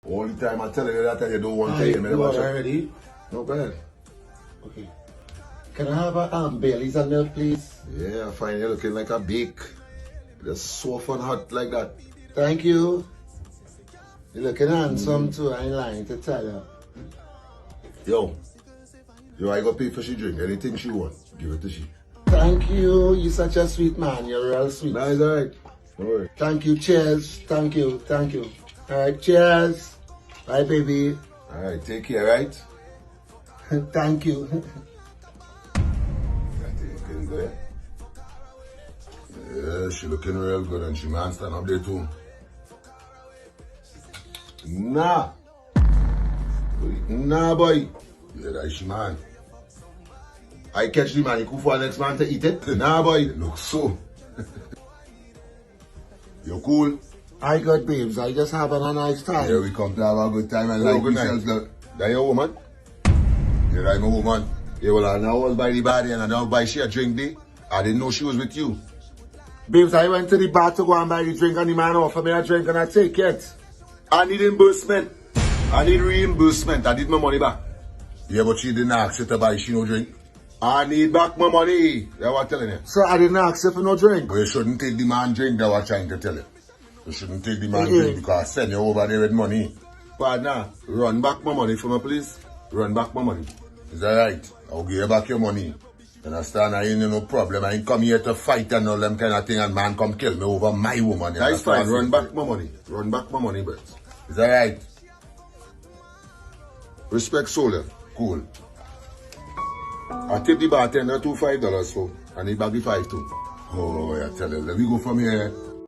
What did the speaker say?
All the time I tell you that and you don't want to pay me. You are already? No bad. Okay. Can I have a Bailey's and milk, please? Yeah, I find you looking like a bake. Just soft and hot like that. Thank you. You're looking handsome too, I ain't lying to tell you. Yo, I go pay for she drink. Anything she want, give it to she. Thank you. You're such a sweet man. You're real sweet. Nah, it's alright. Don't worry. Thank you. Cheers. Thank you. Thank you. Alright, cheers. Bye, baby. Alright, take care, right? Thank you. Looking good. Yeah, she looking real good and she man stand up there too. Nah. Nah, boy. Yeah, that's she man. I catch the man, you cook for the next man to eat it. Nah, boy. Look so. You cool? I got babes. I just having a nice time. Yeah, we come to have a good time and like ourselves. That your woman? Yeah, that my woman. Yeah, well, I was by the body and I now buy she a drink day. I didn't know she was with you. Babes, I went to the bar to go and buy the drink and the man offered me a drink and I take it. I need reimbursement. I need reimbursement. I need my money back. Yeah, but she didn't ask you to buy she no drink. I need back my money. That's what I'm telling you. So I didn't ask you for no drink. But you shouldn't take the man drink. That's what I'm trying to tell you. You shouldn't take the man drink because I send you over there with money. Partner, run back my money for me, please. Run back my money. Is that right? I'll give you back your money. Understand? I ain't no problem. I ain't come here to fight and all them kind of thing and man come kill me over my woman. That's fine. Run back my money. Run back my money, bro. Is that right? Respect soldier. Cool. I tip the bartender $5 for and he bag the 5 too. Oh, I tell you, let me go from here.